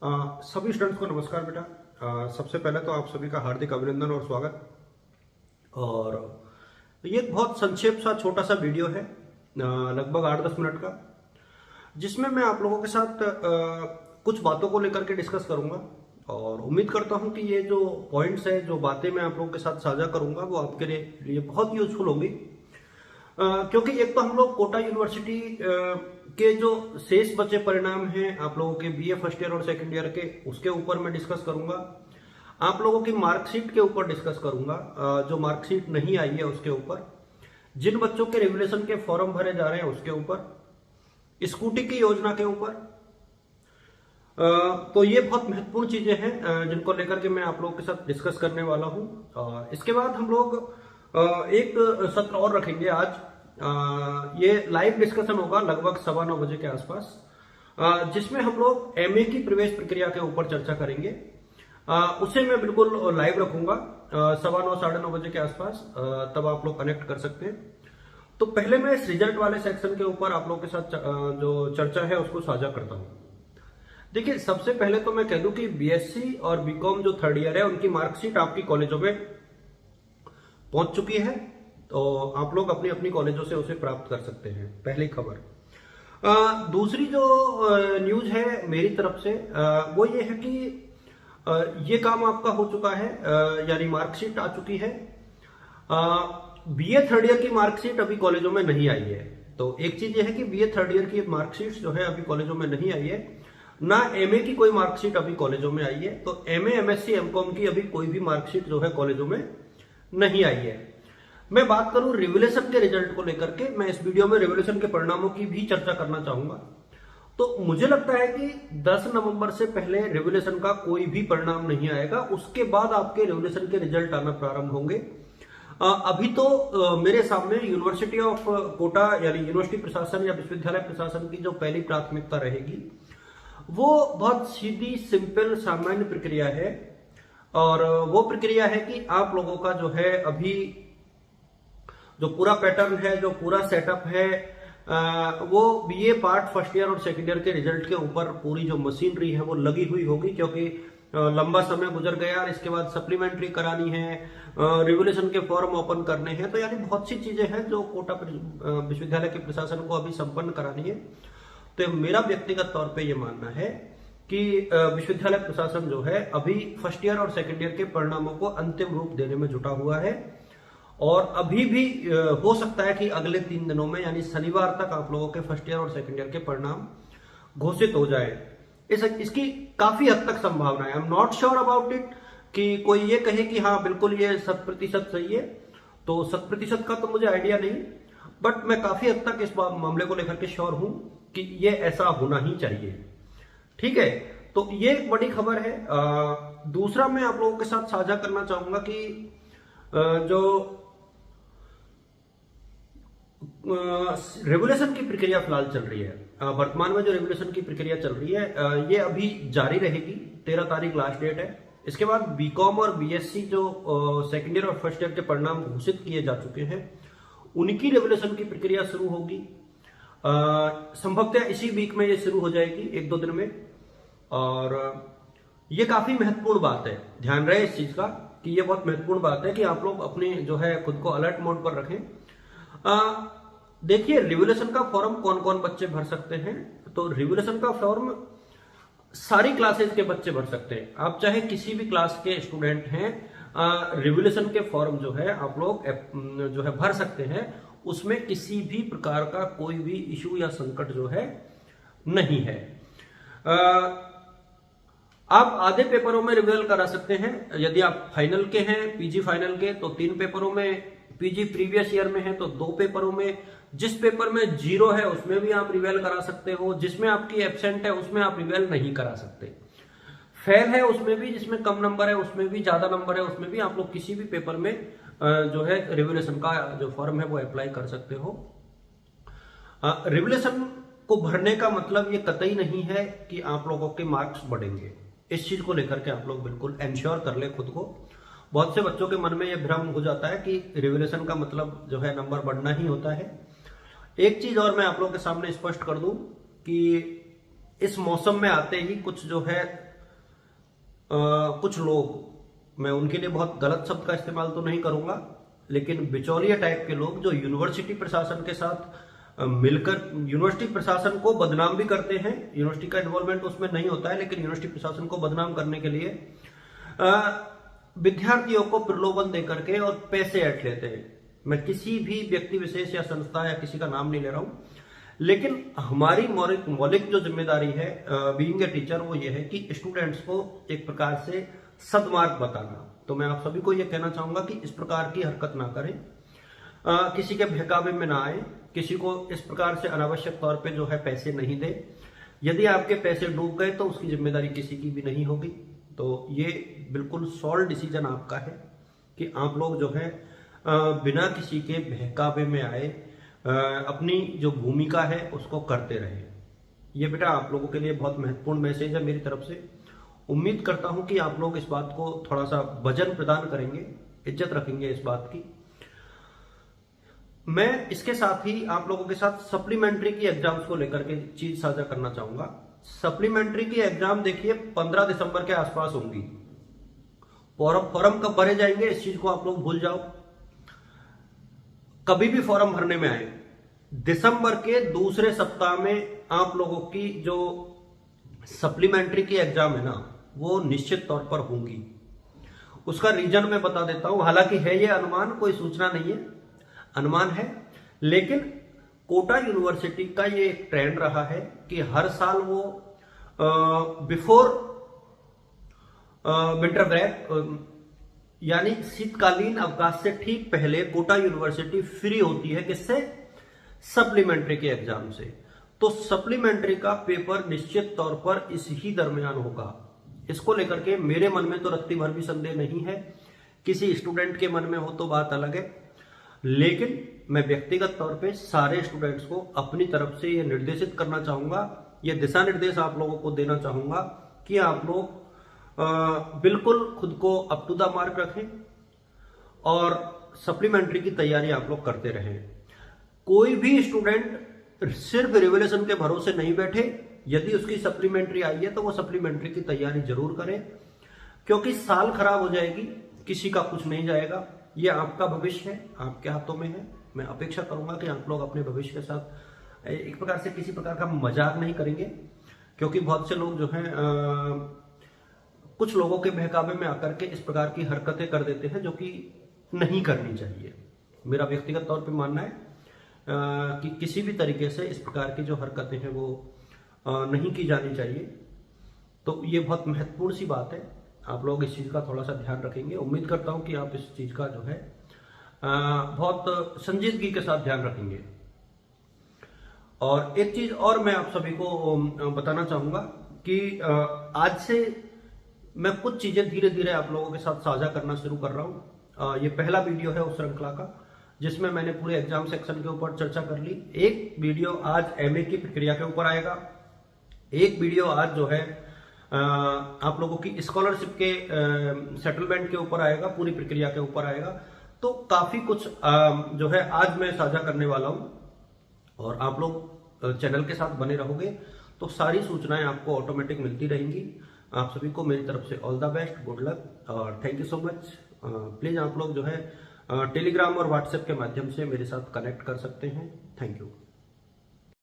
सभी स्टूडेंट्स को नमस्कार बेटा। सबसे पहले तो आप सभी का हार्दिक अभिनंदन और स्वागत। और ये एक बहुत संक्षेप सा छोटा सा वीडियो है, लगभग 8-10 मिनट का, जिसमें मैं आप लोगों के साथ कुछ बातों को लेकर के डिस्कस करूंगा। और उम्मीद करता हूं कि ये जो पॉइंट्स है, जो बातें मैं आप लोगों के साथ साझा करूंगा, वो आपके लिए बहुत यूजफुल होंगी। क्योंकि एक तो हम लोग कोटा यूनिवर्सिटी के जो शेष बचे परिणाम हैं आप लोगों के बीए फर्स्ट ईयर और सेकंड ईयर के, उसके ऊपर मैं डिस्कस करूंगा। आप लोगों की मार्कशीट के ऊपर डिस्कस करूंगा, जो मार्कशीट नहीं आई है उसके ऊपर, जिन बच्चों के रेगुलेशन के फॉर्म भरे जा रहे हैं उसके ऊपर, स्कूटी की योजना के ऊपर। तो ये बहुत महत्वपूर्ण चीजें हैं जिनको लेकर के मैं आप लोगों के साथ डिस्कस करने वाला हूं। इसके बाद हम लोग एक सत्र और रखेंगे आज। ये लाइव डिस्कशन होगा लगभग 9:15 के आसपास, जिसमें हम लोग एमए की प्रवेश प्रक्रिया के ऊपर चर्चा करेंगे। उसे मैं बिल्कुल लाइव रखूंगा 9:15 9:30 के आसपास, तब आप लोग कनेक्ट कर सकते हैं। तो पहले मैं इस रिजल्ट वाले सेक्शन के ऊपर आप लोगों के साथ जो चर्चा है उसको साझा करता हूं। देखिए, सबसे पहले तो मैं कह दूं कि बीएससी और बीकॉम जो थर्ड ईयर है उनकी मार्कशीट आपकी कॉलेजों में पहुंच चुकी है, तो आप लोग अपनी अपनी कॉलेजों से उसे प्राप्त कर सकते हैं। पहली खबर। दूसरी जो न्यूज है मेरी तरफ से, वो ये है कि ये काम आपका हो चुका है, यानी मार्कशीट आ चुकी है। बीए थर्ड ईयर की मार्कशीट अभी कॉलेजों में नहीं आई है। तो एक चीज ये है कि बीए थर्ड ईयर की मार्कशीट जो है अभी कॉलेजों में नहीं आई है, ना एमए की कोई मार्कशीट अभी कॉलेजों में आई है। तो एमए, एमएससी, एमकॉम की अभी कोई भी मार्कशीट जो है कॉलेजों में नहीं आई है। मैं बात करूं रिवोल्यूशन के रिजल्ट को लेकर के, मैं इस वीडियो में रिवोल्यूशन के परिणामों की भी चर्चा करना चाहूंगा। तो मुझे लगता है कि 10 नवंबर से पहले रिवोल्यूशन का कोई भी परिणाम नहीं आएगा। उसके बाद आपके रिवोल्यूशन के रिजल्ट आना प्रारंभ होंगे। अभी तो मेरे सामने यूनिवर्सिटी ऑफ कोटा यानी यूनिवर्सिटी प्रशासन या विश्वविद्यालय प्रशासन की जो पहली प्राथमिकता रहेगी वो बहुत सीधी, सिंपल, सामान्य प्रक्रिया है। और वो प्रक्रिया है कि आप लोगों का जो है अभी जो पूरा पैटर्न है, जो पूरा सेटअप है, वो बीए पार्ट फर्स्ट ईयर और सेकंड ईयर के रिजल्ट के ऊपर पूरी जो मशीनरी है वो लगी हुई होगी। क्योंकि लंबा समय गुजर गया और इसके बाद सप्लीमेंट्री करानी है, रिवोल्यूशन के फॉर्म ओपन करने हैं, तो यानी बहुत सी चीजें हैं जो कोटा विश्वविद्यालय के प्रशासन को अभी संपन्न करानी है। तो मेरा व्यक्तिगत तौर पे ये मानना है कि विश्वविद्यालय प्रशासन जो है अभी फर्स्ट ईयर और सेकंड ईयर के परिणामों को अंतिम रूप देने में जुटा हुआ है। और अभी भी हो सकता है कि अगले 3 दिनों में यानी शनिवार तक आप लोगों के फर्स्ट ईयर और सेकंड ईयर के परिणाम घोषित हो जाए। इसकी काफी हद तक संभावना है। I am not sure about it कि कोई ये कहे कि हाँ बिल्कुल ये 100% सही है, तो 100% का तो मुझे आइडिया नहीं, बट मैं काफी हद तक इस मामले को लेकर के श्योर हूं कि ये ऐसा होना ही चाहिए। ठीक है, तो ये एक बड़ी खबर है। दूसरा मैं आप लोगों के साथ साझा करना चाहूंगा कि जो रेगुलेशन की प्रक्रिया फिलहाल चल रही है, वर्तमान में जो रेगुलेशन की प्रक्रिया चल रही है ये अभी जारी रहेगी। 13 तारीख लास्ट डेट है। इसके बाद बीकॉम और बीएससी जो सेकेंड ईयर और फर्स्ट ईयर के परिणाम घोषित किए जा चुके हैं उनकी रेगुलेशन की प्रक्रिया शुरू होगी। संभवतः इसी वीक में ये शुरू हो जाएगी, 1-2 दिन में। और ये काफी महत्वपूर्ण बात है, ध्यान रहे इस चीज का कि ये बहुत महत्वपूर्ण बात है कि आप लोग अपने जो है खुद को अलर्ट मोड पर रखें। देखिए, रिवोल्यूशन का फॉर्म कौन कौन बच्चे भर सकते हैं। तो रिवोल्यूशन का फॉर्म सारी क्लासेज के बच्चे भर सकते हैं। आप चाहे किसी भी क्लास के स्टूडेंट हैं, रिवोल्यूशन के फॉर्म जो है आप लोग जो है भर सकते हैं। उसमें किसी भी प्रकार का कोई भी इशू या संकट जो है नहीं है। आप आधे पेपरों में रिवेल करा सकते हैं। यदि आप फाइनल के हैं, पीजी फाइनल के, तो 3 पेपरों में, पीजी प्रीवियस ईयर में है तो 2 पेपरों में। जिस पेपर में 0 है उसमें भी आप रिवेल करा सकते हो। जिसमें आपकी एब्सेंट है उसमें आप रिवेल नहीं करा सकते। फेल है उसमें भी, जिसमें कम नंबर है उसमें भी, ज्यादा नंबर है उसमें भी, आप लोग किसी भी पेपर में जो है रिवोल्यूशन का जो फॉर्म है वो अप्लाई कर सकते हो। रिवोल्यूशन को भरने का मतलब ये कतई नहीं है कि आप लोगों के मार्क्स बढ़ेंगे। इस चीज को लेकर के आप लोग बिल्कुल एंश्योर कर ले खुद को। बहुत से बच्चों के मन में यह भ्रम हो जाता है कि रिवोल्यूशन का मतलब जो है नंबर बढ़ना ही होता है। एक चीज और मैं आप लोगों के सामने स्पष्ट कर दूं कि इस मौसम में आते ही कुछ जो है कुछ लोग, मैं उनके लिए बहुत गलत शब्द का इस्तेमाल तो नहीं करूंगा, लेकिन बिचौलिया टाइप के लोग जो यूनिवर्सिटी प्रशासन के साथ मिलकर यूनिवर्सिटी प्रशासन को बदनाम भी करते हैं। यूनिवर्सिटी का इन्वॉल्वमेंट उसमें नहीं होता है, लेकिन यूनिवर्सिटी प्रशासन को बदनाम करने के लिए विद्यार्थियों को प्रलोभन देकर के और पैसे ऐंठ लेते हैं। मैं किसी भी व्यक्ति विशेष या संस्था या किसी का नाम नहीं ले रहा हूं, लेकिन हमारी मौलिक जो जिम्मेदारी है बीइंग ए टीचर, वो ये है कि स्टूडेंट्स को एक प्रकार से सदमार्ग बताना। तो मैं आप सभी को यह कहना चाहूंगा कि इस प्रकार की हरकत ना करें, किसी के बहकावे में ना आए, किसी को इस प्रकार से अनावश्यक तौर पे जो है पैसे नहीं दे। यदि आपके पैसे डूब गए तो उसकी जिम्मेदारी किसी की भी नहीं होगी। तो ये बिल्कुल सॉल्व डिसीजन आपका है कि आप लोग जो है बिना किसी के बहकावे में आए अपनी जो भूमिका है उसको करते रहे। ये बेटा आप लोगों के लिए बहुत महत्वपूर्ण मैसेज है मेरी तरफ से। उम्मीद करता हूं कि आप लोग इस बात को थोड़ा सा वजन प्रदान करेंगे, इज्जत रखेंगे इस बात की। मैं इसके साथ ही आप लोगों के साथ सप्लीमेंट्री की एग्जाम्स को लेकर के चीज साझा करना चाहूंगा। सप्लीमेंट्री की एग्जाम देखिए 15 दिसंबर के आसपास होंगी। फॉर्म कब भरे जाएंगे इस चीज को आप लोग भूल जाओ। कभी भी फॉर्म भरने में आए, दिसंबर के दूसरे सप्ताह में आप लोगों की जो सप्लीमेंट्री की एग्जाम है ना, वो निश्चित तौर पर होंगी। उसका रीजन मैं बता देता हूं। हालांकि है ये अनुमान, कोई सूचना नहीं है, अनुमान है, लेकिन कोटा यूनिवर्सिटी का ये एक ट्रेंड रहा है कि हर साल वो बिफोर विंटर ब्रेक यानी शीतकालीन अवकाश से ठीक पहले कोटा यूनिवर्सिटी फ्री होती है। किससे? सप्लीमेंट्री के एग्जाम से। तो सप्लीमेंट्री का पेपर निश्चित तौर पर इस ही दरमियान होगा। इसको लेकर के मेरे मन में तो रत्ती भर भी संदेह नहीं है। किसी स्टूडेंट के मन में हो तो बात अलग है, लेकिन मैं व्यक्तिगत तौर पे सारे स्टूडेंट्स को अपनी तरफ से ये निर्देशित करना चाहूंगा, ये दिशा निर्देश आप लोगों को देना चाहूंगा कि आप लोग बिल्कुल खुद को अप टू द मार्क रखें और सप्लीमेंट्री की तैयारी आप लोग करते रहें। कोई भी स्टूडेंट सिर्फ रिवोल्यूशन के भरोसे नहीं बैठे। यदि उसकी सप्लीमेंट्री आई है तो वो सप्लीमेंट्री की तैयारी जरूर करें, क्योंकि साल खराब हो जाएगी, किसी का कुछ नहीं जाएगा। ये आपका भविष्य है, आपके हाथों में है। मैं अपेक्षा करूंगा कि आप लोग अपने भविष्य के साथ एक प्रकार से किसी प्रकार का मजाक नहीं करेंगे, क्योंकि बहुत से लोग जो हैं कुछ लोगों के बहकावे में आकर के इस प्रकार की हरकतें कर देते हैं जो कि नहीं करनी चाहिए। मेरा व्यक्तिगत तौर पे मानना है कि किसी भी तरीके से इस प्रकार की जो हरकतें हैं वो नहीं की जानी चाहिए। तो ये बहुत महत्वपूर्ण सी बात है, आप लोग इस चीज़ का थोड़ा सा ध्यान रखेंगे। उम्मीद करता हूं कि आप इस चीज़ का जो है बहुत संजीदगी के साथ ध्यान रखेंगे। और एक चीज़ और मैं आप सभी को बताना चाहूँगा कि आज से मैं कुछ चीज़ें धीरे धीरे आप लोगों के साथ साझा करना शुरू कर रहा हूँ। ये पहला वीडियो है उस श्रृंखला का जिसमें मैंने पूरे एग्जाम सेक्शन के ऊपर चर्चा कर ली। एक वीडियो आज एमए की प्रक्रिया के ऊपर आएगा, एक वीडियो आज जो है आप लोगों की स्कॉलरशिप के सेटलमेंट के ऊपर आएगा, पूरी प्रक्रिया के ऊपर आएगा। तो काफी कुछ जो है आज मैं साझा करने वाला हूं, और आप लोग चैनल के साथ बने रहोगे तो सारी सूचनाएं आपको ऑटोमेटिक मिलती रहेंगी। आप सभी को मेरी तरफ से all the best, good luck और thank you so much. Please आप लोग जो है टेलीग्राम और व्हाट्सएप के माध्यम से मेरे साथ कनेक्ट कर सकते हैं। Thank you.